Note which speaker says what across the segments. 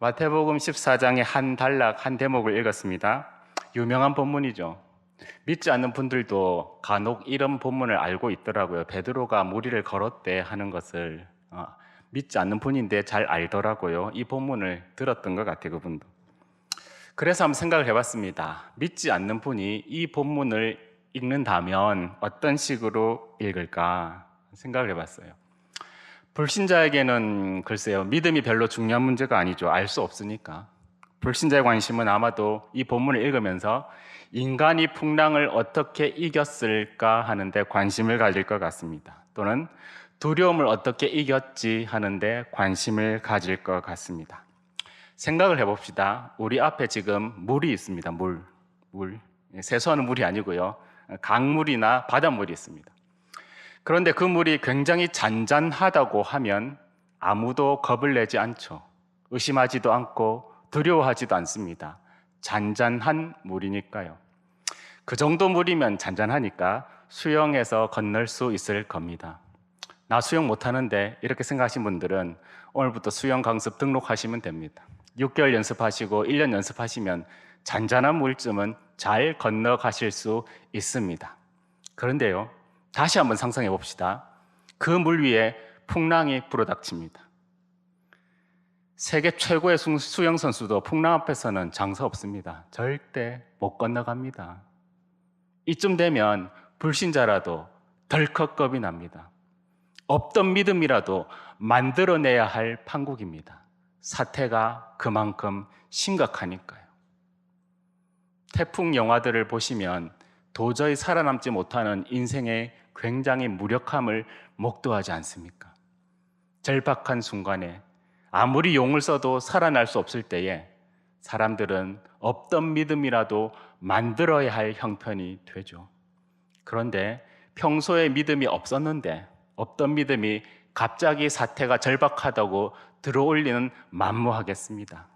Speaker 1: 마태복음 14장의 한 단락, 한 대목을 읽었습니다. 유명한 본문이죠. 믿지 않는 분들도 간혹 이런 본문을 알고 있더라고요. 베드로가 무리를 걸었대 하는 것을 믿지 않는 분인데 잘 알더라고요. 이 본문을 들었던 것 같아요, 그분도. 그래서 한번 생각을 해봤습니다. 믿지 않는 분이 이 본문을 읽는다면 어떤 식으로 읽을까 생각을 해봤어요. 불신자에게는 글쎄요, 믿음이 별로 중요한 문제가 아니죠. 알 수 없으니까. 불신자의 관심은 아마도 이 본문을 읽으면서 인간이 풍랑을 어떻게 이겼을까 하는데 관심을 가질 것 같습니다. 또는 두려움을 어떻게 이겼지 하는데 관심을 가질 것 같습니다. 생각을 해봅시다. 우리 앞에 지금 물이 있습니다. 물. 세수하는 물이 아니고요. 강물이나 바닷물이 있습니다. 그런데 그 물이 굉장히 잔잔하다고 하면 아무도 겁을 내지 않죠. 의심하지도 않고 두려워하지도 않습니다. 잔잔한 물이니까요. 그 정도 물이면 잔잔하니까 수영해서 건널 수 있을 겁니다. 나 수영 못하는데 이렇게 생각하신 분들은 오늘부터 수영 강습 등록하시면 됩니다. 6개월 연습하시고 1년 연습하시면 잔잔한 물쯤은 잘 건너가실 수 있습니다. 그런데요, 다시 한번 상상해 봅시다. 그 물 위에 풍랑이 불어닥칩니다. 세계 최고의 수영 선수도 풍랑 앞에서는 장사 없습니다. 절대 못 건너갑니다. 이쯤 되면 불신자라도 덜컥 겁이 납니다. 없던 믿음이라도 만들어내야 할 판국입니다. 사태가 그만큼 심각하니까요. 태풍 영화들을 보시면 도저히 살아남지 못하는 인생의 굉장히 무력함을 목도하지 않습니까? 절박한 순간에 아무리 용을 써도 살아날 수 없을 때에 사람들은 없던 믿음이라도 만들어야 할 형편이 되죠. 그런데 평소에 믿음이 없었는데 없던 믿음이 갑자기 사태가 절박하다고 들어올리는 만무하겠습니다.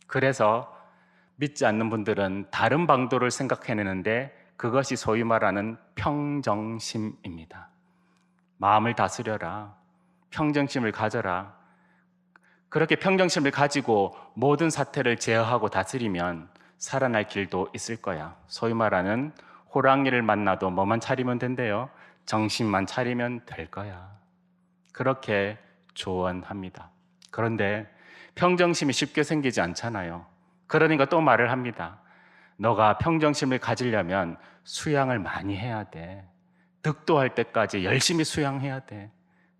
Speaker 1: 그래서 믿지 않는 분들은 다른 방도를 생각해내는데 그것이 소위 말하는 평정심입니다. 마음을 다스려라. 평정심을 가져라. 그렇게 평정심을 가지고 모든 사태를 제어하고 다스리면 살아날 길도 있을 거야. 소위 말하는 호랑이를 만나도 뭐만 차리면 된대요. 정신만 차리면 될 거야. 그렇게 조언합니다. 그런데 평정심이 쉽게 생기지 않잖아요. 그러니까 또 말을 합니다. 너가 평정심을 가지려면 수양을 많이 해야 돼. 득도할 때까지 열심히 수양해야 돼.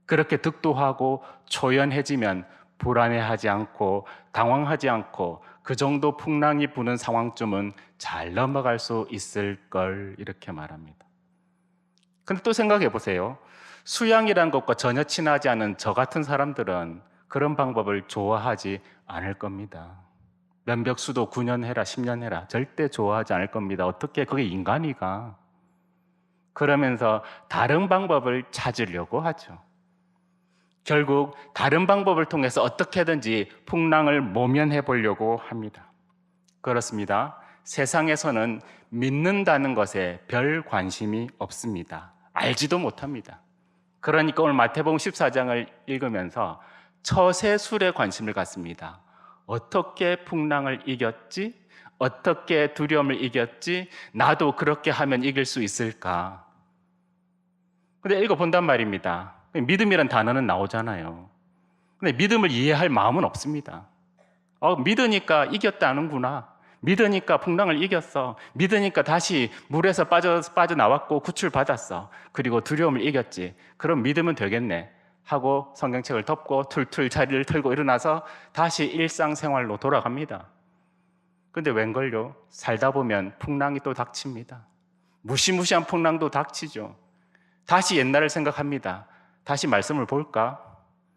Speaker 1: 그렇게 득도하고 초연해지면 불안해하지 않고 당황하지 않고 그 정도 풍랑이 부는 상황쯤은 잘 넘어갈 수 있을 걸 이렇게 말합니다. 근데 또 생각해 보세요. 수양이란 것과 전혀 친하지 않은 저 같은 사람들은 그런 방법을 좋아하지 않을 겁니다. 면벽수도 9년 해라, 10년 해라. 절대 좋아하지 않을 겁니다. 어떻게 그게 인간이가. 그러면서 다른 방법을 찾으려고 하죠. 결국 다른 방법을 통해서 어떻게든지 풍랑을 모면해 보려고 합니다. 그렇습니다. 세상에서는 믿는다는 것에 별 관심이 없습니다. 알지도 못합니다. 그러니까 오늘 마태복음 14장을 읽으면서 처세술에 관심을 갖습니다. 어떻게 풍랑을 이겼지? 어떻게 두려움을 이겼지? 나도 그렇게 하면 이길 수 있을까? 근데 읽어본단 말입니다. 믿음이란 단어는 나오잖아요. 근데 믿음을 이해할 마음은 없습니다. 믿으니까 이겼다는구나. 믿으니까 풍랑을 이겼어. 믿으니까 다시 물에서 빠져나왔고 구출받았어. 그리고 두려움을 이겼지. 그럼 믿으면 되겠네. 하고 성경책을 덮고 툴툴 자리를 털고 일어나서 다시 일상생활로 돌아갑니다. 근데 웬걸요? 살다 보면 풍랑이 또 닥칩니다. 무시무시한 풍랑도 닥치죠. 다시 옛날을 생각합니다. 다시 말씀을 볼까?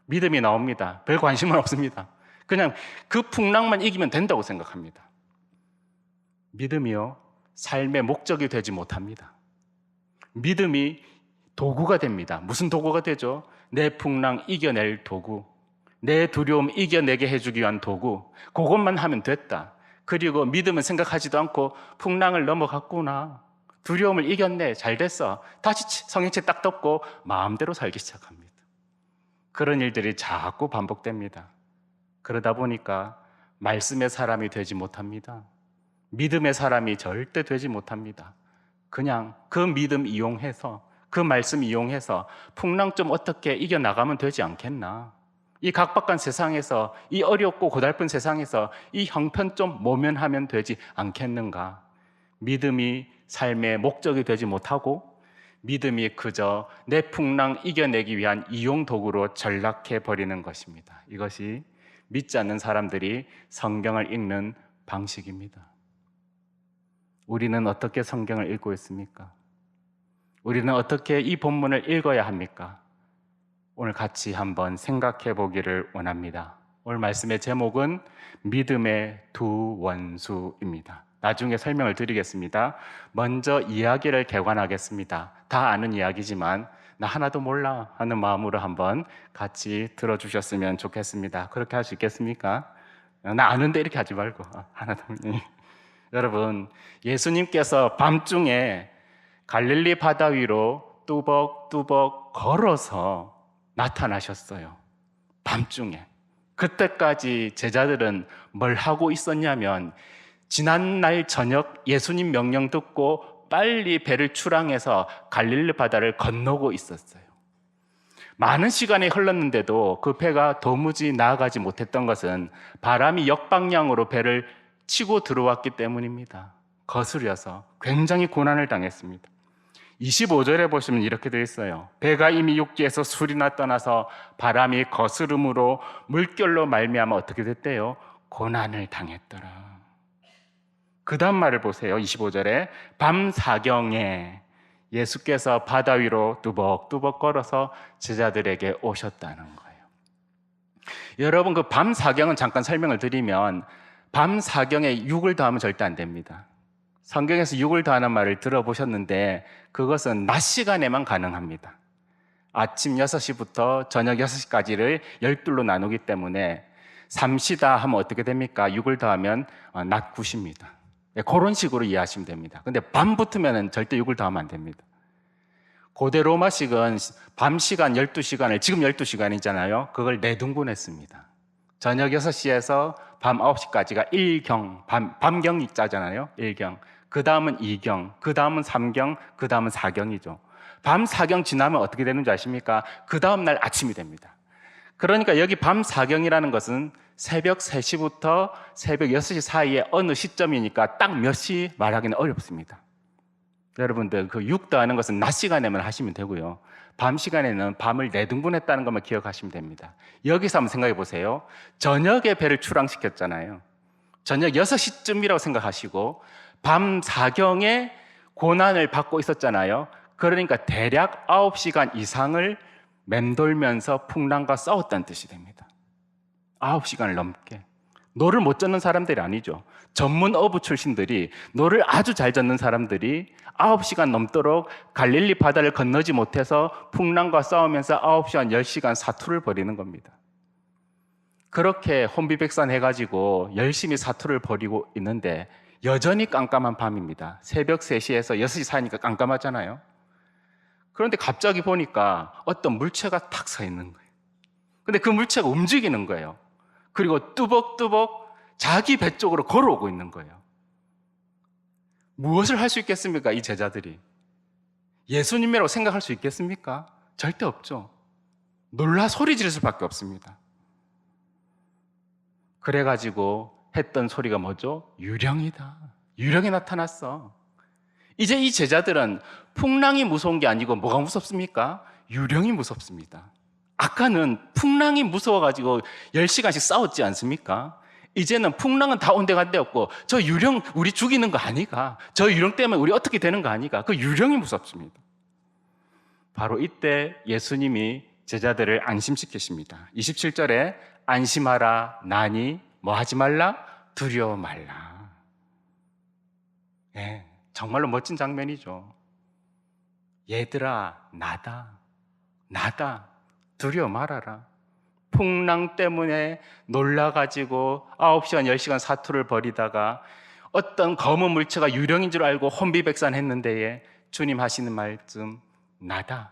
Speaker 1: 믿음이 나옵니다. 별 관심은 없습니다. 그냥 그 풍랑만 이기면 된다고 생각합니다. 믿음이요, 삶의 목적이 되지 못합니다. 믿음이 도구가 됩니다. 무슨 도구가 되죠? 내 풍랑 이겨낼 도구, 내 두려움 이겨내게 해주기 위한 도구. 그것만 하면 됐다. 그리고 믿음은 생각하지도 않고 풍랑을 넘어갔구나, 두려움을 이겼네, 잘 됐어. 다시 성경책 딱 덮고 마음대로 살기 시작합니다. 그런 일들이 자꾸 반복됩니다. 그러다 보니까 말씀의 사람이 되지 못합니다. 믿음의 사람이 절대 되지 못합니다. 그냥 그 믿음 이용해서, 그 말씀 이용해서 풍랑 좀 어떻게 이겨나가면 되지 않겠나? 이 각박한 세상에서, 이 어렵고 고달픈 세상에서 이 형편 좀 모면하면 되지 않겠는가? 믿음이 삶의 목적이 되지 못하고 믿음이 그저 내 풍랑 이겨내기 위한 이용 도구로 전락해 버리는 것입니다. 이것이 믿지 않는 사람들이 성경을 읽는 방식입니다. 우리는 어떻게 성경을 읽고 있습니까? 우리는 어떻게 이 본문을 읽어야 합니까? 오늘 같이 한번 생각해 보기를 원합니다. 오늘 말씀의 제목은 믿음의 두 원수입니다. 나중에 설명을 드리겠습니다. 먼저 이야기를 개관하겠습니다. 다 아는 이야기지만 나 하나도 몰라 하는 마음으로 한번 같이 들어주셨으면 좋겠습니다. 그렇게 할 수 있겠습니까? 나 아는데 이렇게 하지 말고 하나도 여러분, 예수님께서 밤중에 갈릴리 바다 위로 뚜벅뚜벅 걸어서 나타나셨어요. 밤중에. 그때까지 제자들은 뭘 하고 있었냐면 지난날 저녁 예수님 명령 듣고 빨리 배를 출항해서 갈릴리 바다를 건너고 있었어요. 많은 시간이 흘렀는데도 그 배가 도무지 나아가지 못했던 것은 바람이 역방향으로 배를 치고 들어왔기 때문입니다. 거스려서 굉장히 고난을 당했습니다. 25절에 보시면 이렇게 되어 있어요. 배가 이미 육지에서 술이나 떠나서 바람이 거스름으로 물결로 말미암아 어떻게 됐대요? 고난을 당했더라. 그 다음 말을 보세요. 25절에 밤 사경에 예수께서 바다 위로 뚜벅뚜벅 걸어서 제자들에게 오셨다는 거예요. 여러분, 그 밤 사경은 잠깐 설명을 드리면 밤 사경에 6을 더하면 절대 안 됩니다. 성경에서 6을 더하는 말을 들어보셨는데 그것은 낮 시간에만 가능합니다. 아침 6시부터 저녁 6시까지를 12로 나누기 때문에 삼시다 하면 어떻게 됩니까? 6을 더하면 낮 9시입니다. 그런 식으로 이해하시면 됩니다. 근데 밤 붙으면 절대 6을 더하면 안 됩니다. 고대 로마식은 밤 시간 12시간을, 지금 12시간이잖아요. 그걸 4등분했습니다. 저녁 6시에서 밤 9시까지가 1경, 밤경 있잖아요. 1경. 그 다음은 2경, 그 다음은 3경, 그 다음은 4경이죠. 밤 4경 지나면 어떻게 되는 줄 아십니까? 그 다음 날 아침이 됩니다. 그러니까 여기 밤 4경이라는 것은 새벽 3시부터 새벽 6시 사이에 어느 시점이니까 딱 몇 시 말하기는 어렵습니다. 여러분들 그 6 더하는 것은 낮 시간에만 하시면 되고요. 밤 시간에는 밤을 4등분했다는 것만 기억하시면 됩니다. 여기서 한번 생각해 보세요. 저녁에 배를 출항시켰잖아요. 저녁 6시쯤이라고 생각하시고 밤 4경에 고난을 받고 있었잖아요. 그러니까 대략 9시간 이상을 맴돌면서 풍랑과 싸웠다는 뜻이 됩니다. 9시간을 넘게. 노를 못 젓는 사람들이 아니죠. 전문 어부 출신들이, 노를 아주 잘 젓는 사람들이 9시간 넘도록 갈릴리 바다를 건너지 못해서 풍랑과 싸우면서 9시간, 10시간 사투를 벌이는 겁니다. 그렇게 혼비백산 해가지고 열심히 사투를 벌이고 있는데 여전히 깜깜한 밤입니다. 새벽 3시에서 6시 사이니까 깜깜하잖아요. 그런데 갑자기 보니까 어떤 물체가 탁 서 있는 거예요. 근데 그 물체가 움직이는 거예요. 그리고 뚜벅뚜벅 자기 배 쪽으로 걸어오고 있는 거예요. 무엇을 할 수 있겠습니까? 이 제자들이. 예수님이라고 생각할 수 있겠습니까? 절대 없죠. 놀라 소리 지를 수밖에 없습니다. 그래가지고 했던 소리가 뭐죠? 유령이다. 유령이 나타났어. 이제 이 제자들은 풍랑이 무서운 게 아니고 뭐가 무섭습니까? 유령이 무섭습니다. 아까는 풍랑이 무서워가지고 10시간씩 싸웠지 않습니까? 이제는 풍랑은 다 온데간데 없고 저 유령 우리 죽이는 거 아니가? 저 유령 때문에 우리 어떻게 되는 거 아니가? 그 유령이 무섭습니다. 바로 이때 예수님이 제자들을 안심시키십니다. 27절에 안심하라 나니 뭐 하지 말라? 두려워 말라. 네, 정말로 멋진 장면이죠. 얘들아 나다 두려워 말아라. 풍랑 때문에 놀라가지고 9시간 10시간 사투를 벌이다가 어떤 검은 물체가 유령인 줄 알고 혼비백산했는데 주님 하시는 말씀 나다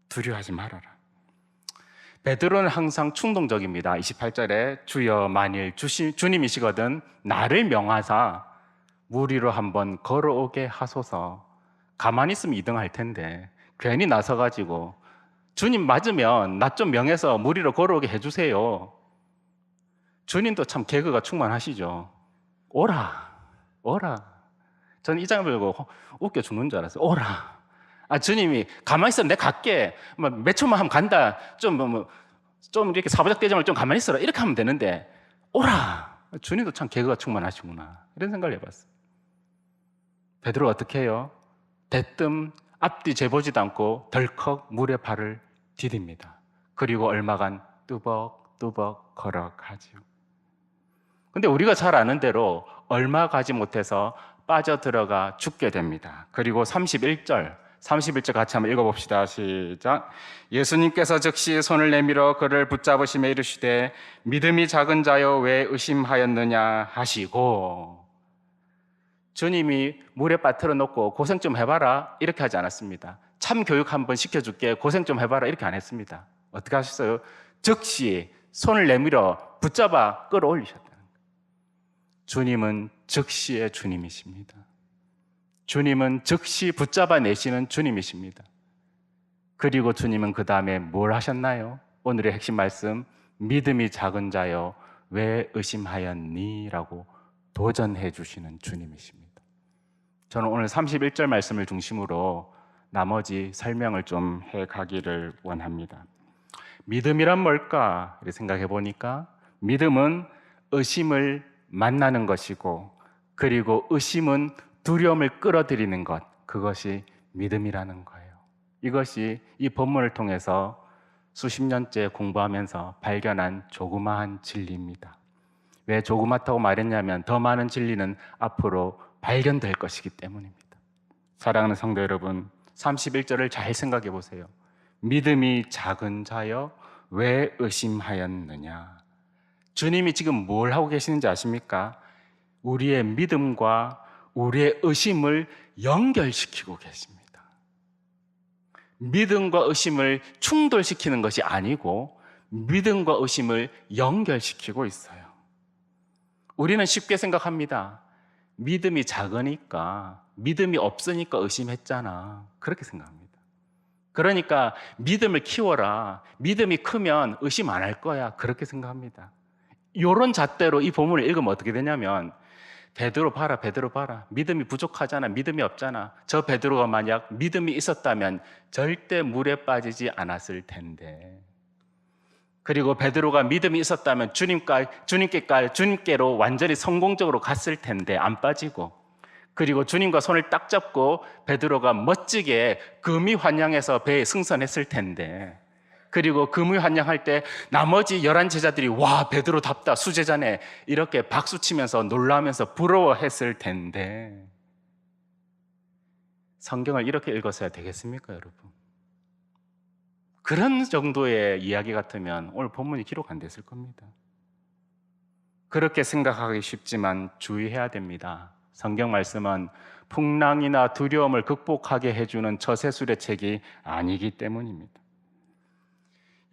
Speaker 1: 두려워하지 말아라. 베드로는 항상 충동적입니다. 28절에 주여 만일 주님이시거든 나를 명하사 물 위로 한번 걸어오게 하소서. 가만히 있으면 2등 할 텐데 괜히 나서가지고 주님 맞으면 나 좀 명해서 물 위로 걸어오게 해주세요. 주님도 참 개그가 충만하시죠. 오라, 오라. 저는 이 장을 보고 웃겨 죽는 줄 알았어요. 오라. 주님이 가만히 있어, 내가 갈게. 몇 초만 하면 간다. 좀 이렇게 사부작대장을 좀 가만히 있어라. 이렇게 하면 되는데, 오라. 주님도 참 개그가 충만하시구나. 이런 생각을 해봤어요. 베드로가 어떻게 해요? 대뜸 앞뒤 재보지도 않고 덜컥 물에 발을 디딥니다. 그리고 얼마간 뚜벅뚜벅 걸어가지요. 근데 우리가 잘 아는 대로 얼마 가지 못해서 빠져들어가 죽게 됩니다. 그리고 31절 같이 한번 읽어봅시다. 시작. 예수님께서 즉시 손을 내밀어 그를 붙잡으시며 이르시되 믿음이 작은 자여 왜 의심하였느냐 하시고, 주님이 물에 빠뜨려 놓고 고생 좀 해봐라 이렇게 하지 않았습니다. 참 교육 한번 시켜줄게, 고생 좀 해봐라 이렇게 안 했습니다. 어떻게 하셨어요? 즉시 손을 내밀어 붙잡아 끌어올리셨다는 거예요. 주님은 즉시의 주님이십니다. 주님은 즉시 붙잡아 내시는 주님이십니다. 그리고 주님은 그 다음에 뭘 하셨나요? 오늘의 핵심 말씀, 믿음이 작은 자여 왜 의심하였니? 라고 도전해 주시는 주님이십니다. 저는 오늘 31절 말씀을 중심으로 나머지 설명을 좀 해가기를 원합니다. 믿음이란 뭘까? 이렇게 생각해 보니까 믿음은 의심을 만나는 것이고, 그리고 의심은 두려움을 끌어들이는 것, 그것이 믿음이라는 거예요. 이것이 이 본문을 통해서 수십 년째 공부하면서 발견한 조그마한 진리입니다. 왜 조그맣다고 말했냐면 더 많은 진리는 앞으로 발견될 것이기 때문입니다. 사랑하는 성도 여러분, 31절을 잘 생각해 보세요. 믿음이 작은 자여 왜 의심하였느냐? 주님이 지금 뭘 하고 계시는지 아십니까? 우리의 믿음과 우리의 의심을 연결시키고 계십니다. 믿음과 의심을 충돌시키는 것이 아니고 믿음과 의심을 연결시키고 있어요. 우리는 쉽게 생각합니다. 믿음이 작으니까, 믿음이 없으니까 의심했잖아. 그렇게 생각합니다. 그러니까 믿음을 키워라. 믿음이 크면 의심 안 할 거야. 그렇게 생각합니다. 이런 잣대로 이 본문을 읽으면 어떻게 되냐면, 베드로 봐라, 베드로 봐라. 믿음이 부족하잖아. 믿음이 없잖아. 저 베드로가 만약 믿음이 있었다면 절대 물에 빠지지 않았을 텐데. 그리고 베드로가 믿음이 있었다면 주님께로 완전히 성공적으로 갔을 텐데 안 빠지고, 그리고 주님과 손을 딱 잡고 베드로가 멋지게 금이 환영해서 배에 승선했을 텐데, 그리고 금이 환영할 때 나머지 11 제자들이 와 베드로답다 수제자네 이렇게 박수치면서 놀라면서 부러워했을 텐데, 성경을 이렇게 읽었어야 되겠습니까, 여러분? 그런 정도의 이야기 같으면 오늘 본문이 기록 안 됐을 겁니다. 그렇게 생각하기 쉽지만 주의해야 됩니다. 성경 말씀은 풍랑이나 두려움을 극복하게 해주는 처세술의 책이 아니기 때문입니다.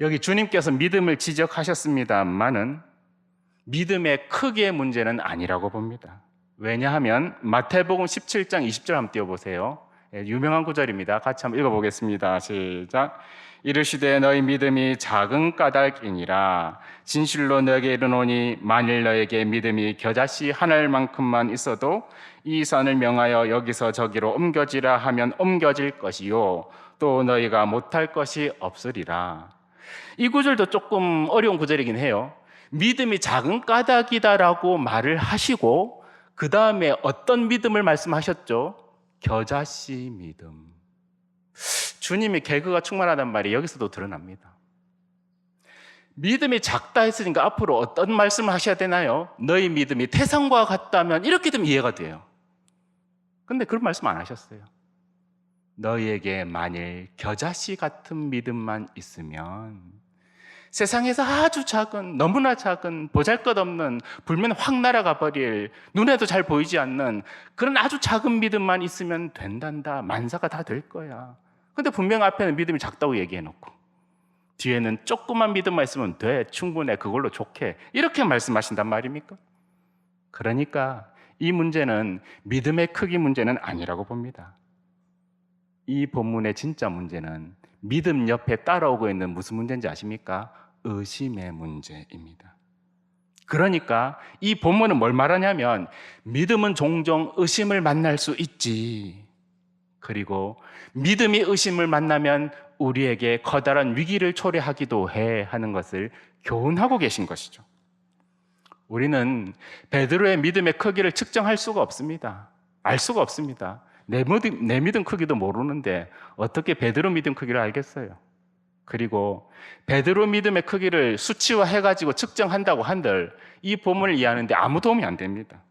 Speaker 1: 여기 주님께서 믿음을 지적하셨습니다만은 믿음의 크기의 문제는 아니라고 봅니다. 왜냐하면 마태복음 17장 20절 한번 띄워보세요. 유명한 구절입니다. 같이 한번 읽어보겠습니다. 시작. 이르시되 너희 믿음이 작은 까닭이니라. 진실로 너에게 이르노니 만일 너에게 믿음이 겨자씨 하늘만큼만 있어도 이 산을 명하여 여기서 저기로 옮겨지라 하면 옮겨질 것이요 또 너희가 못할 것이 없으리라. 이 구절도 조금 어려운 구절이긴 해요. 믿음이 작은 까닭이다라고 말을 하시고 그 다음에 어떤 믿음을 말씀하셨죠? 겨자씨 믿음. 주님이 개그가 충만하단 말이 여기서도 드러납니다. 믿음이 작다 했으니까 앞으로 어떤 말씀을 하셔야 되나요? 너희 믿음이 태산과 같다면 이렇게 되면 이해가 돼요. 근데 그런 말씀 안 하셨어요. 너희에게 만일 겨자씨 같은 믿음만 있으면 세상에서 아주 작은, 너무나 작은, 보잘것없는, 불면 확 날아가 버릴, 눈에도 잘 보이지 않는 그런 아주 작은 믿음만 있으면 된단다. 만사가 다 될 거야. 근데 분명 앞에는 믿음이 작다고 얘기해놓고 뒤에는 조그만 믿음만 있으면 돼, 충분해, 그걸로 좋게, 이렇게 말씀하신단 말입니까? 그러니까 이 문제는 믿음의 크기 문제는 아니라고 봅니다. 이 본문의 진짜 문제는 믿음 옆에 따라오고 있는 무슨 문제인지 아십니까? 의심의 문제입니다. 그러니까 이 본문은 뭘 말하냐면 믿음은 종종 의심을 만날 수 있지. 그리고 믿음이 의심을 만나면 우리에게 커다란 위기를 초래하기도 해 하는 것을 교훈하고 계신 것이죠. 우리는 베드로의 믿음의 크기를 측정할 수가 없습니다. 알 수가 없습니다. 내 믿음 크기도 모르는데 어떻게 베드로 믿음 크기를 알겠어요? 그리고 베드로 믿음의 크기를 수치화해가지고 측정한다고 한들 이 본문을 이해하는데 아무 도움이 안 됩니다.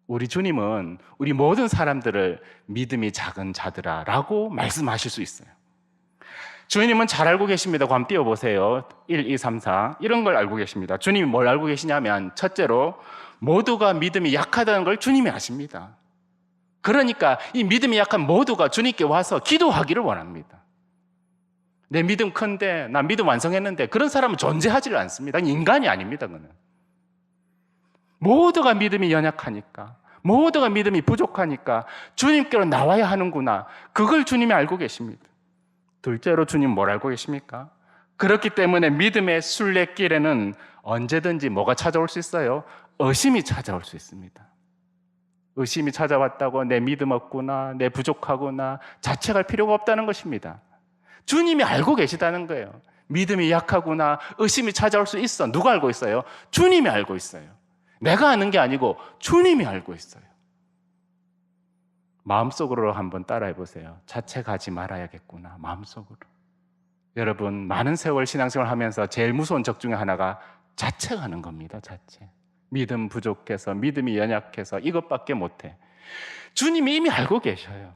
Speaker 1: 우리 주님은 우리 모든 사람들을 믿음이 작은 자들아 라고 말씀하실 수 있어요. 주님은 잘 알고 계십니다. 그 한번 띄워보세요. 1, 2, 3, 4 이런 걸 알고 계십니다. 주님이 뭘 알고 계시냐면 첫째로 모두가 믿음이 약하다는 걸 주님이 아십니다. 그러니까 이 믿음이 약한 모두가 주님께 와서 기도하기를 원합니다. 내 믿음 큰데, 나 믿음 완성했는데 그런 사람은 존재하지를 않습니다. 인간이 아닙니다. 그는 모두가 믿음이 연약하니까, 모두가 믿음이 부족하니까 주님께로 나와야 하는구나. 그걸 주님이 알고 계십니다. 둘째로 주님 뭘 알고 계십니까? 그렇기 때문에 믿음의 순례길에는 언제든지 뭐가 찾아올 수 있어요? 의심이 찾아올 수 있습니다. 의심이 찾아왔다고 내 믿음 없구나, 내 부족하구나 자책할 필요가 없다는 것입니다. 주님이 알고 계시다는 거예요. 믿음이 약하구나, 의심이 찾아올 수 있어. 누가 알고 있어요? 주님이 알고 있어요. 내가 아는 게 아니고 주님이 알고 있어요. 마음속으로 한번 따라해 보세요. 자책하지 말아야겠구나. 마음속으로. 여러분, 많은 세월 신앙생활 하면서 제일 무서운 적 중에 하나가 자책하는 겁니다. 자책. 믿음 부족해서, 믿음이 연약해서 이것밖에 못해. 주님이 이미 알고 계셔요.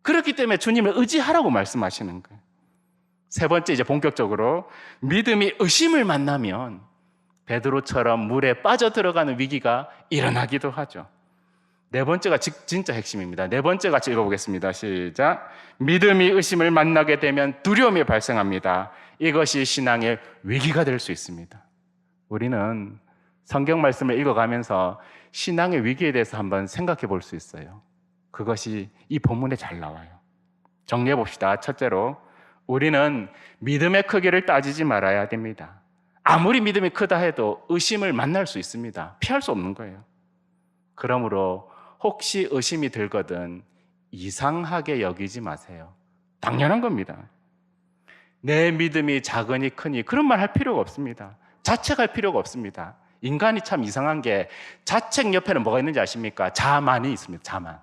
Speaker 1: 그렇기 때문에 주님을 의지하라고 말씀하시는 거예요. 세 번째, 이제 본격적으로 믿음이 의심을 만나면 베드로처럼 물에 빠져들어가는 위기가 일어나기도 하죠. 네 번째가 진짜 핵심입니다. 네 번째 같이 읽어보겠습니다. 시작. 믿음이 의심을 만나게 되면 두려움이 발생합니다. 이것이 신앙의 위기가 될 수 있습니다. 우리는 성경 말씀을 읽어가면서 신앙의 위기에 대해서 한번 생각해 볼 수 있어요. 그것이 이 본문에 잘 나와요. 정리해 봅시다. 첫째로, 우리는 믿음의 크기를 따지지 말아야 됩니다. 아무리 믿음이 크다 해도 의심을 만날 수 있습니다. 피할 수 없는 거예요. 그러므로 혹시 의심이 들거든 이상하게 여기지 마세요. 당연한 겁니다. 내 믿음이 작으니 크니 그런 말 할 필요가 없습니다. 자책할 필요가 없습니다. 인간이 참 이상한 게 자책 옆에는 뭐가 있는지 아십니까? 자만이 있습니다. 자만.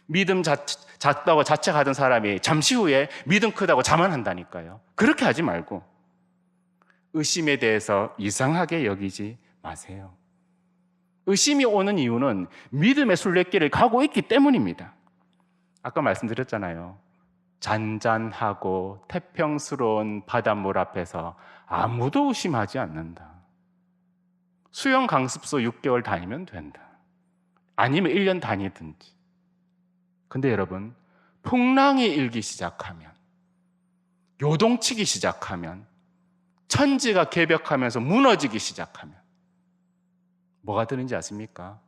Speaker 1: 믿음 작다고 자책하던 사람이 잠시 후에 믿음 크다고 자만한다니까요. 그렇게 하지 말고 의심에 대해서 이상하게 여기지 마세요. 의심이 오는 이유는 믿음의 순례길을 가고 있기 때문입니다. 아까 말씀드렸잖아요. 잔잔하고 태평스러운 바닷물 앞에서 아무도 의심하지 않는다. 수영 강습소 6개월 다니면 된다. 아니면 1년 다니든지. 근데 여러분, 풍랑이 일기 시작하면, 요동치기 시작하면, 천지가 개벽하면서 무너지기 시작하면 뭐가 되는지 아십니까?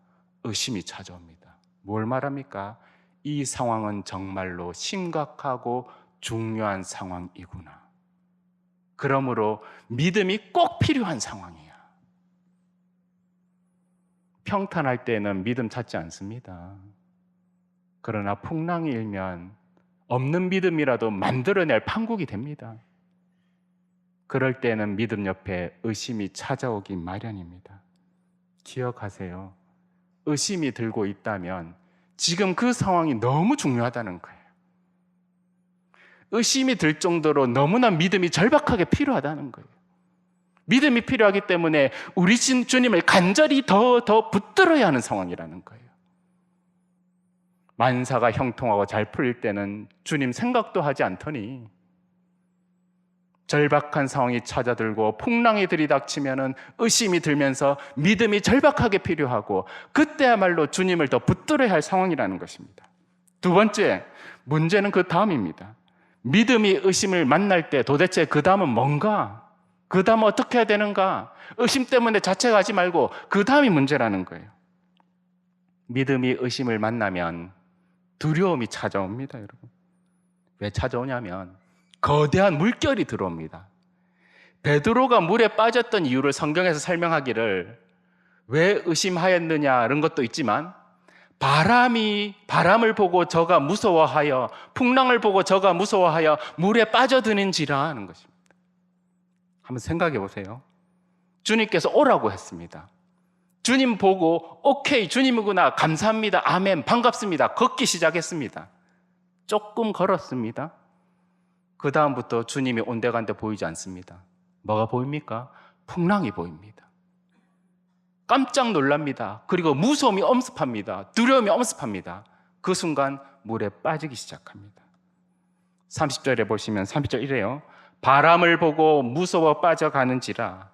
Speaker 1: 의심이 찾아옵니다. 뭘 말합니까? 이 상황은 정말로 심각하고 중요한 상황이구나. 그러므로 믿음이 꼭 필요한 상황이야. 평탄할 때는 믿음 찾지 않습니다. 그러나 풍랑이 일면 없는 믿음이라도 만들어낼 판국이 됩니다. 그럴 때는 믿음 옆에 의심이 찾아오기 마련입니다. 기억하세요. 의심이 들고 있다면 지금 그 상황이 너무 중요하다는 거예요. 의심이 들 정도로 너무나 믿음이 절박하게 필요하다는 거예요. 믿음이 필요하기 때문에 우리 주님을 간절히 더 붙들어야 하는 상황이라는 거예요. 만사가 형통하고 잘 풀릴 때는 주님 생각도 하지 않더니 절박한 상황이 찾아들고 풍랑이 들이닥치면 의심이 들면서 믿음이 절박하게 필요하고 그때야말로 주님을 더 붙들어야 할 상황이라는 것입니다. 두 번째, 문제는 그 다음입니다. 믿음이 의심을 만날 때 도대체 그 다음은 뭔가? 그 다음은 어떻게 해야 되는가? 의심 때문에 자책하지 말고 그 다음이 문제라는 거예요. 믿음이 의심을 만나면 두려움이 찾아옵니다, 여러분. 왜 찾아오냐면 거대한 물결이 들어옵니다. 베드로가 물에 빠졌던 이유를 성경에서 설명하기를 왜 의심하였느냐 이런 것도 있지만 바람을 보고 저가 무서워하여 풍랑을 보고 저가 무서워하여 물에 빠져드는지라 하는 것입니다. 한번 생각해 보세요. 주님께서 오라고 했습니다. 주님 보고 오케이 주님이구나 감사합니다 아멘 반갑습니다 걷기 시작했습니다. 조금 걸었습니다. 그 다음부터 주님이 온데간데 보이지 않습니다. 뭐가 보입니까? 풍랑이 보입니다. 깜짝 놀랍니다. 그리고 무서움이 엄습합니다. 두려움이 엄습합니다. 그 순간 물에 빠지기 시작합니다. 30절에 보시면 30절 이래요. 바람을 보고 무서워 빠져가는지라.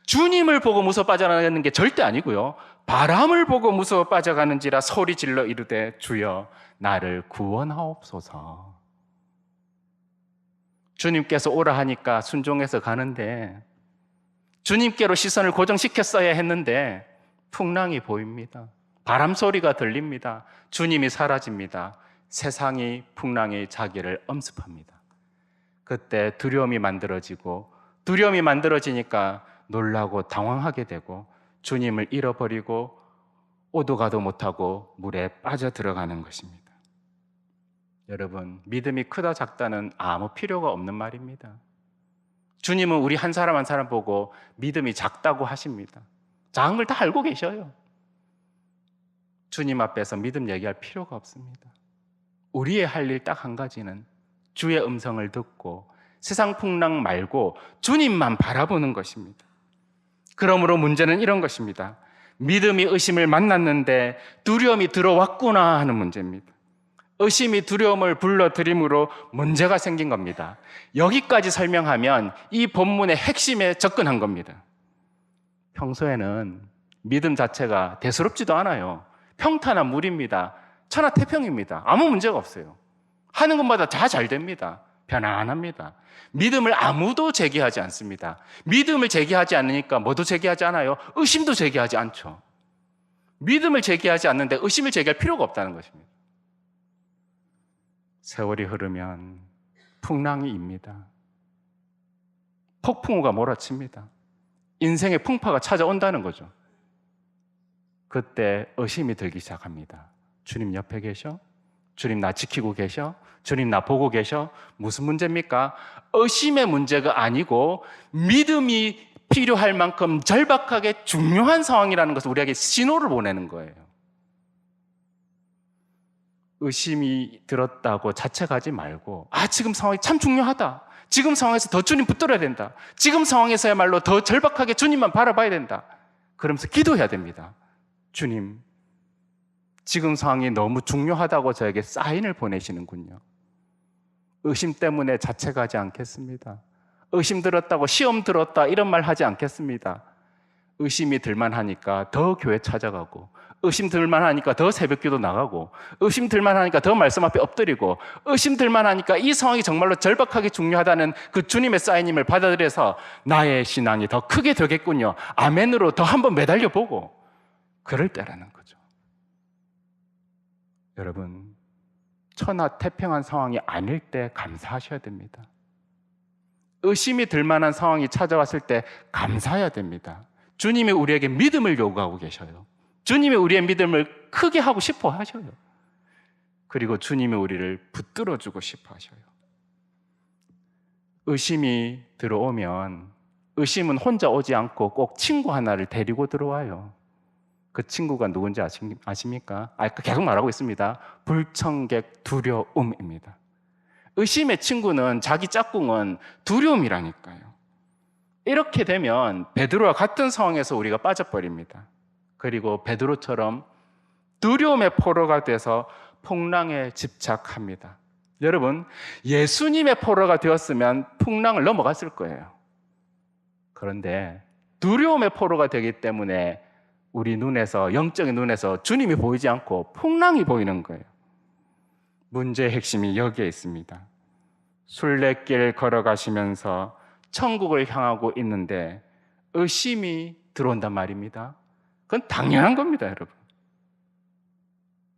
Speaker 1: 주님을 보고 무서워 빠져가는 게 절대 아니고요. 바람을 보고 무서워 빠져가는지라 소리 질러 이르되 주여 나를 구원하옵소서. 주님께서 오라 하니까 순종해서 가는데 주님께로 시선을 고정시켰어야 했는데 풍랑이 보입니다. 바람 소리가 들립니다. 주님이 사라집니다. 세상이 풍랑이 자기를 엄습합니다. 그때 두려움이 만들어지니까 놀라고 당황하게 되고 주님을 잃어버리고 오도 가도 못하고 물에 빠져 들어가는 것입니다. 여러분, 믿음이 크다 작다는 아무 필요가 없는 말입니다. 주님은 우리 한 사람 한 사람 보고 믿음이 작다고 하십니다. 작은 걸 다 알고 계셔요. 주님 앞에서 믿음 얘기할 필요가 없습니다. 우리의 할 일 딱 한 가지는 주의 음성을 듣고 세상 풍랑 말고 주님만 바라보는 것입니다. 그러므로 문제는 이런 것입니다. 믿음이 의심을 만났는데 두려움이 들어왔구나 하는 문제입니다. 의심이 두려움을 불러들임으로 문제가 생긴 겁니다. 여기까지 설명하면 이 본문의 핵심에 접근한 겁니다. 평소에는 믿음 자체가 대수롭지도 않아요. 평탄한 물입니다. 천하태평입니다. 아무 문제가 없어요. 하는 것마다 다 잘 됩니다. 편안합니다. 믿음을 아무도 제기하지 않습니다. 믿음을 제기하지 않으니까 뭐도 제기하지 않아요? 의심도 제기하지 않죠. 믿음을 제기하지 않는데 의심을 제기할 필요가 없다는 것입니다. 세월이 흐르면 풍랑이 입니다. 폭풍우가 몰아칩니다. 인생의 풍파가 찾아온다는 거죠. 그때 의심이 들기 시작합니다. 주님 옆에 계셔? 주님 나 지키고 계셔? 주님 나 보고 계셔? 무슨 문제입니까? 의심의 문제가 아니고 믿음이 필요할 만큼 절박하게 중요한 상황이라는 것을 우리에게 신호를 보내는 거예요. 의심이 들었다고 자책하지 말고 지금 상황이 참 중요하다. 지금 상황에서 더 주님 붙들어야 된다. 지금 상황에서야말로 더 절박하게 주님만 바라봐야 된다. 그러면서 기도해야 됩니다. 주님, 지금 상황이 너무 중요하다고 저에게 사인을 보내시는군요. 의심 때문에 자책하지 않겠습니다. 의심 들었다고 시험 들었다 이런 말 하지 않겠습니다. 의심이 들만하니까 더 교회 찾아가고 의심 들만하니까 더 새벽기도 나가고 의심 들만하니까 더 말씀 앞에 엎드리고 의심 들만하니까 이 상황이 정말로 절박하게 중요하다는 그 주님의 사인임을 받아들여서 나의 신앙이 더 크게 되겠군요. 아멘으로 더 한번 매달려 보고 그럴 때라는 거죠. 여러분, 천하태평한 상황이 아닐 때 감사하셔야 됩니다. 의심이 들 만한 상황이 찾아왔을 때 감사해야 됩니다. 주님이 우리에게 믿음을 요구하고 계셔요. 주님이 우리의 믿음을 크게 하고 싶어 하셔요. 그리고 주님이 우리를 붙들어주고 싶어 하셔요. 의심이 들어오면 의심은 혼자 오지 않고 꼭 친구 하나를 데리고 들어와요. 그 친구가 누군지 아십니까? 계속 말하고 있습니다. 불청객 두려움입니다. 의심의 친구는 자기 짝꿍은 두려움이라니까요. 이렇게 되면 베드로와 같은 상황에서 우리가 빠져버립니다. 그리고 베드로처럼 두려움의 포로가 돼서 풍랑에 집착합니다. 여러분, 예수님의 포로가 되었으면 풍랑을 넘어갔을 거예요. 그런데 두려움의 포로가 되기 때문에 우리 눈에서, 영적인 눈에서 주님이 보이지 않고 풍랑이 보이는 거예요. 문제의 핵심이 여기에 있습니다. 순례길 걸어가시면서 천국을 향하고 있는데 의심이 들어온단 말입니다. 그건 당연한 겁니다, 여러분.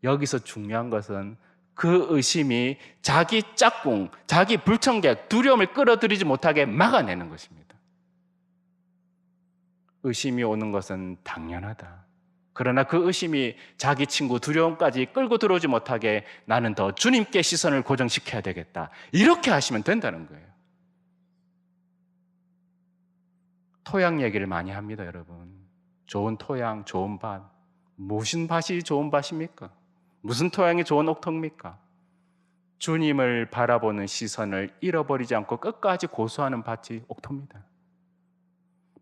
Speaker 1: 여기서 중요한 것은 그 의심이 자기 짝꿍, 자기 불청객, 두려움을 끌어들이지 못하게 막아내는 것입니다. 의심이 오는 것은 당연하다. 그러나 그 의심이 자기 친구 두려움까지 끌고 들어오지 못하게 나는 더 주님께 시선을 고정시켜야 되겠다. 이렇게 하시면 된다는 거예요. 토양 얘기를 많이 합니다, 여러분. 좋은 토양, 좋은 밭. 무슨 밭이 좋은 밭입니까? 무슨 토양이 좋은 옥토입니까? 주님을 바라보는 시선을 잃어버리지 않고 끝까지 고수하는 밭이 옥토입니다.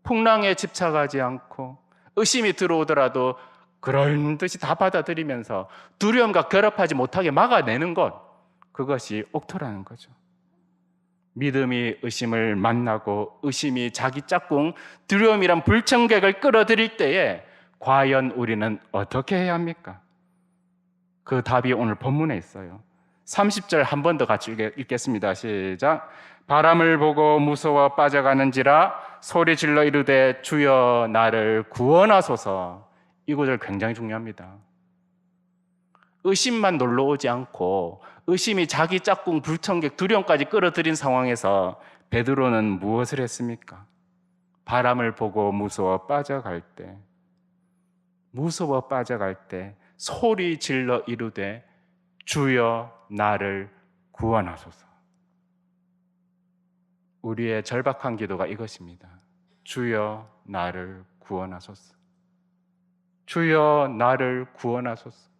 Speaker 1: 풍랑에 집착하지 않고 의심이 들어오더라도 그런 듯이 다 받아들이면서 두려움과 결합하지 못하게 막아내는 것, 그것이 옥토라는 거죠. 믿음이 의심을 만나고 의심이 자기 짝꿍, 두려움이란 불청객을 끌어들일 때에 과연 우리는 어떻게 해야 합니까? 그 답이 오늘 본문에 있어요. 30절 한 번 더 같이 읽겠습니다. 시작. 바람을 보고 무서워 빠져가는지라 소리 질러 이르되 주여 나를 구원하소서. 이 구절 굉장히 중요합니다. 의심만 놀러오지 않고 의심이 자기 짝꿍, 불청객, 두려움까지 끌어들인 상황에서 베드로는 무엇을 했습니까? 바람을 보고 무서워 빠져갈 때 소리 질러 이르되 주여 나를 구원하소서. 우리의 절박한 기도가 이것입니다. 주여 나를 구원하소서. 주여 나를 구원하소서.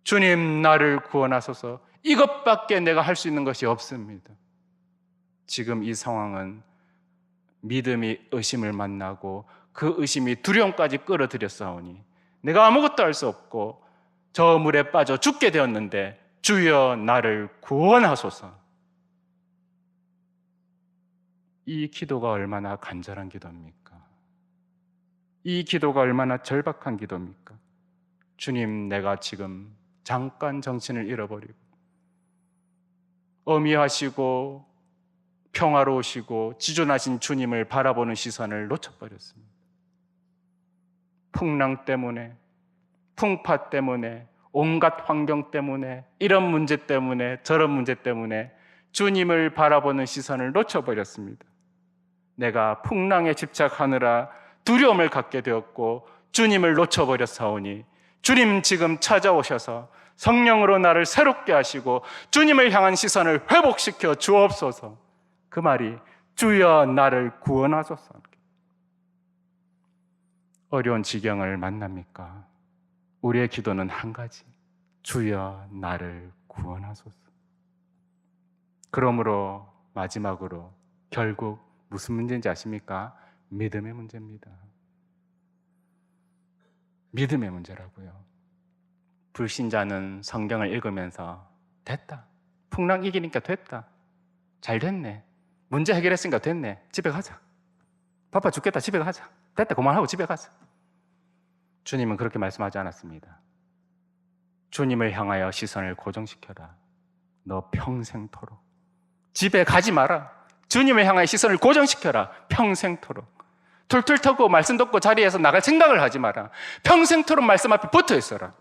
Speaker 1: 주님 나를 구원하소서. 이것밖에 내가 할 수 있는 것이 없습니다. 지금 이 상황은 믿음이 의심을 만나고 그 의심이 두려움까지 끌어들였사오니 내가 아무것도 할 수 없고 저 물에 빠져 죽게 되었는데 주여 나를 구원하소서. 이 기도가 얼마나 간절한 기도입니까? 이 기도가 얼마나 절박한 기도입니까? 주님, 내가 지금 잠깐 정신을 잃어버리고 어미하시고 평화로우시고 지존하신 주님을 바라보는 시선을 놓쳐버렸습니다. 풍랑 때문에, 풍파 때문에, 온갖 환경 때문에, 이런 문제 때문에, 저런 문제 때문에 주님을 바라보는 시선을 놓쳐버렸습니다. 내가 풍랑에 집착하느라 두려움을 갖게 되었고 주님을 놓쳐버렸사오니 주님 지금 찾아오셔서 성령으로 나를 새롭게 하시고 주님을 향한 시선을 회복시켜 주옵소서. 그 말이 주여 나를 구원하소서. 어려운 지경을 만납니까? 우리의 기도는 한 가지. 주여 나를 구원하소서. 그러므로 마지막으로 결국 무슨 문제인지 아십니까? 믿음의 문제입니다. 믿음의 문제라고요. 불신자는 성경을 읽으면서 됐다. 풍랑 이기니까 됐다. 잘 됐네. 문제 해결했으니까 됐네. 집에 가자. 바빠 죽겠다. 집에 가자. 됐다. 그만하고 집에 가자. 주님은 그렇게 말씀하지 않았습니다. 주님을 향하여 시선을 고정시켜라. 너 평생토록. 집에 가지 마라. 주님을 향하여 시선을 고정시켜라. 평생토록. 툴툴 터고 말씀 듣고 자리에서 나갈 생각을 하지 마라. 평생토록 말씀 앞에 붙어 있어라.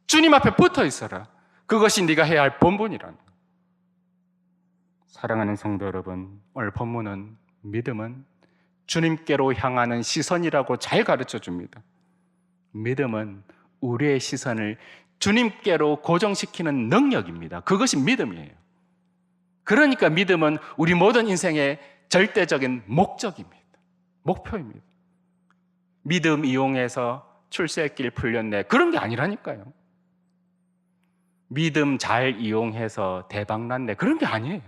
Speaker 1: 주님 앞에 붙어 있어라. 그것이 네가 해야 할 본분이라는 거예요. 사랑하는 성도 여러분, 오늘 본문은 믿음은 주님께로 향하는 시선이라고 잘 가르쳐 줍니다. 믿음은 우리의 시선을 주님께로 고정시키는 능력입니다. 그것이 믿음이에요. 그러니까 믿음은 우리 모든 인생의 절대적인 목적입니다. 목표입니다. 믿음 이용해서 출세길 풀렸네. 그런 게 아니라니까요. 믿음 잘 이용해서 대박 났네. 그런 게 아니에요.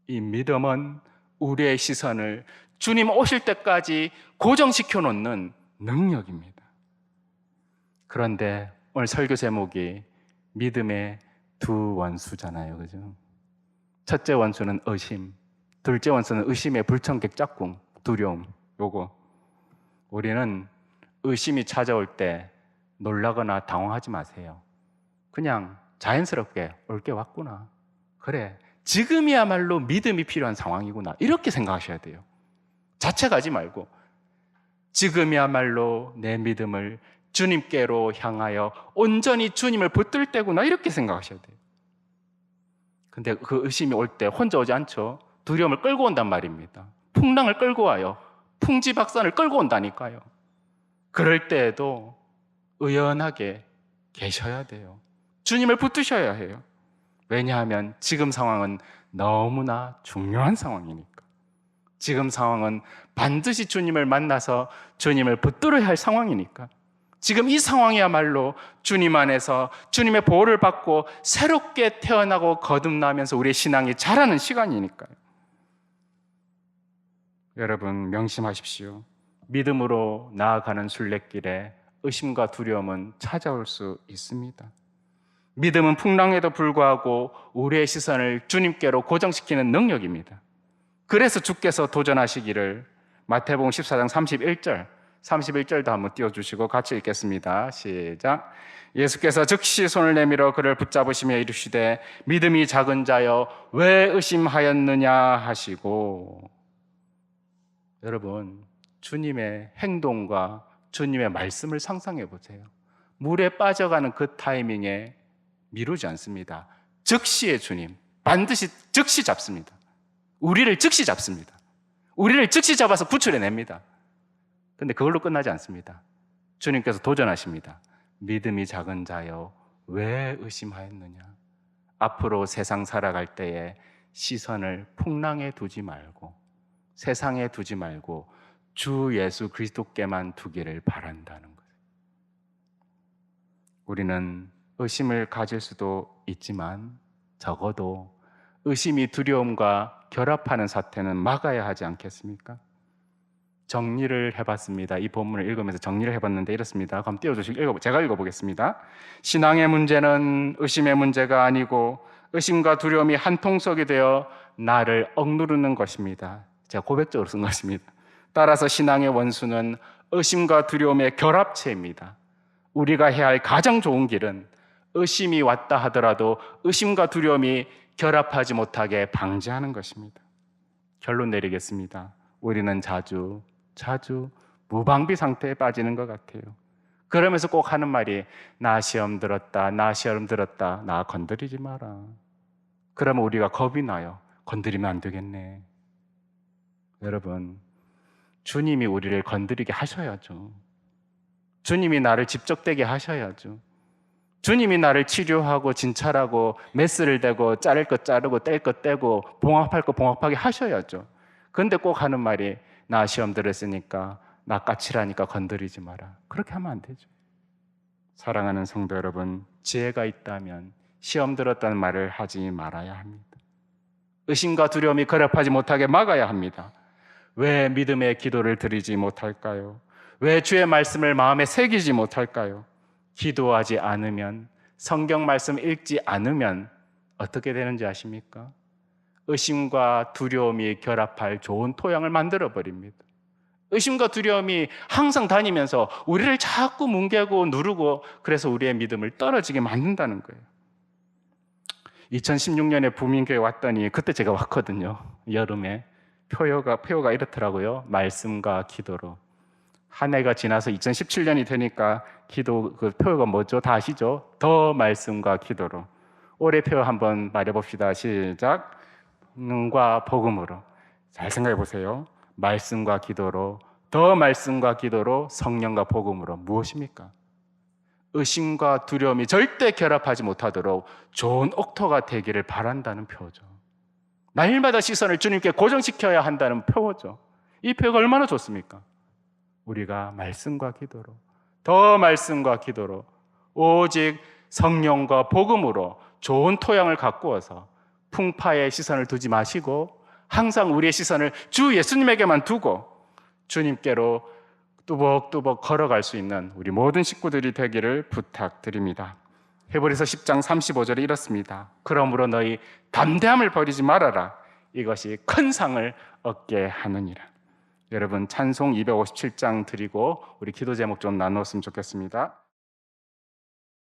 Speaker 1: 이 믿음은 우리의 시선을 주님 오실 때까지 고정시켜 놓는 능력입니다. 그런데 오늘 설교 제목이 믿음의 두 원수잖아요. 그죠? 첫째 원수는 의심, 둘째 원수는 의심의 불청객 짝꿍, 두려움. 요거. 우리는 의심이 찾아올 때 놀라거나 당황하지 마세요. 그냥 자연스럽게 올 게 왔구나. 그래, 지금이야말로 믿음이 필요한 상황이구나. 이렇게 생각하셔야 돼요. 자책하지 말고 지금이야말로 내 믿음을 주님께로 향하여 온전히 주님을 붙들 때구나. 이렇게 생각하셔야 돼요. 근데 그 의심이 올 때 혼자 오지 않죠. 두려움을 끌고 온단 말입니다. 풍랑을 끌고 와요. 풍지박산을 끌고 온다니까요. 그럴 때에도 의연하게 계셔야 돼요. 주님을 붙드셔야 해요. 왜냐하면 지금 상황은 너무나 중요한 상황이니까. 지금 상황은 반드시 주님을 만나서 주님을 붙들어야 할 상황이니까. 지금 이 상황이야말로 주님 안에서 주님의 보호를 받고 새롭게 태어나고 거듭나면서 우리의 신앙이 자라는 시간이니까요. 여러분 명심하십시오. 믿음으로 나아가는 순례길에 의심과 두려움은 찾아올 수 있습니다. 믿음은 풍랑에도 불구하고 우리의 시선을 주님께로 고정시키는 능력입니다. 그래서 주께서 도전하시기를 마태복음 14장 31절도 한번 띄워주시고 같이 읽겠습니다. 시작. 예수께서 즉시 손을 내밀어 그를 붙잡으시며 이르시되 믿음이 작은 자여 왜 의심하였느냐 하시고. 여러분 주님의 행동과 주님의 말씀을 상상해 보세요. 물에 빠져가는 그 타이밍에 미루지 않습니다. 즉시의 주님, 반드시 즉시 잡습니다. 우리를 즉시 잡습니다. 우리를 즉시 잡아서 구출해냅니다. 그런데 그걸로 끝나지 않습니다. 주님께서 도전하십니다. 믿음이 작은 자여 왜 의심하였느냐. 앞으로 세상 살아갈 때에 시선을 풍랑에 두지 말고 세상에 두지 말고 주 예수 그리스도께만 두기를 바란다는 거예요. 우리는 의심을 가질 수도 있지만 적어도 의심이 두려움과 결합하는 사태는 막아야 하지 않겠습니까? 정리를 해봤습니다. 이 본문을 읽으면서 정리를 해봤는데 이렇습니다. 그럼 띄워주시고 제가 읽어보겠습니다. 신앙의 문제는 의심의 문제가 아니고 의심과 두려움이 한 통속이 되어 나를 억누르는 것입니다. 제가 고백적으로 쓴 것입니다. 따라서 신앙의 원수는 의심과 두려움의 결합체입니다. 우리가 해야 할 가장 좋은 길은 의심이 왔다 하더라도 의심과 두려움이 결합하지 못하게 방지하는 것입니다. 결론 내리겠습니다. 우리는 자주 무방비 상태에 빠지는 것 같아요. 그러면서 꼭 하는 말이 나 시험 들었다, 나 건드리지 마라. 그러면 우리가 겁이 나요. 건드리면 안 되겠네. 여러분, 주님이 우리를 건드리게 하셔야죠. 주님이 나를 집적되게 하셔야죠. 주님이 나를 치료하고 진찰하고 메스를 대고 자를 것 자르고 뗄 것 떼고 봉합할 거 봉합하게 하셔야죠. 그런데 꼭 하는 말이 나 시험 들었으니까 나 까칠하니까 건드리지 마라. 그렇게 하면 안 되죠. 사랑하는 성도 여러분, 지혜가 있다면 시험 들었다는 말을 하지 말아야 합니다. 의심과 두려움이 결합하지 못하게 막아야 합니다. 왜 믿음의 기도를 드리지 못할까요? 왜 주의 말씀을 마음에 새기지 못할까요? 기도하지 않으면, 성경 말씀 읽지 않으면 어떻게 되는지 아십니까? 의심과 두려움이 결합할 좋은 토양을 만들어 버립니다. 의심과 두려움이 항상 다니면서 우리를 자꾸 뭉개고 누르고 그래서 우리의 믿음을 떨어지게 만든다는 거예요. 2016년에 부민교회 왔더니 그때 제가 왔거든요. 여름에 표어가 이렇더라고요. 말씀과 기도로. 한 해가 지나서 2017년이 되니까 기도 그 표어가 뭐죠? 다 아시죠? 더 말씀과 기도로. 올해 표어 한번 말해봅시다. 시작. 과 복음으로. 잘 생각해 보세요. 말씀과 기도로, 더 말씀과 기도로, 성령과 복음으로. 무엇입니까? 의심과 두려움이 절대 결합하지 못하도록 좋은 옥토가 되기를 바란다는 표어죠. 날마다 시선을 주님께 고정시켜야 한다는 표어죠. 이 표어가 얼마나 좋습니까? 우리가 말씀과 기도로, 더 말씀과 기도로, 오직 성령과 복음으로 좋은 토양을 가꾸어서 풍파에 시선을 두지 마시고 항상 우리의 시선을 주 예수님에게만 두고 주님께로 뚜벅뚜벅 걸어갈 수 있는 우리 모든 식구들이 되기를 부탁드립니다. 히브리서 10장 35절에 이렇습니다. 그러므로 너희 담대함을 버리지 말아라. 이것이 큰 상을 얻게 하느니라. 여러분 찬송 257장 드리고 우리 기도 제목 좀 나누었으면 좋겠습니다.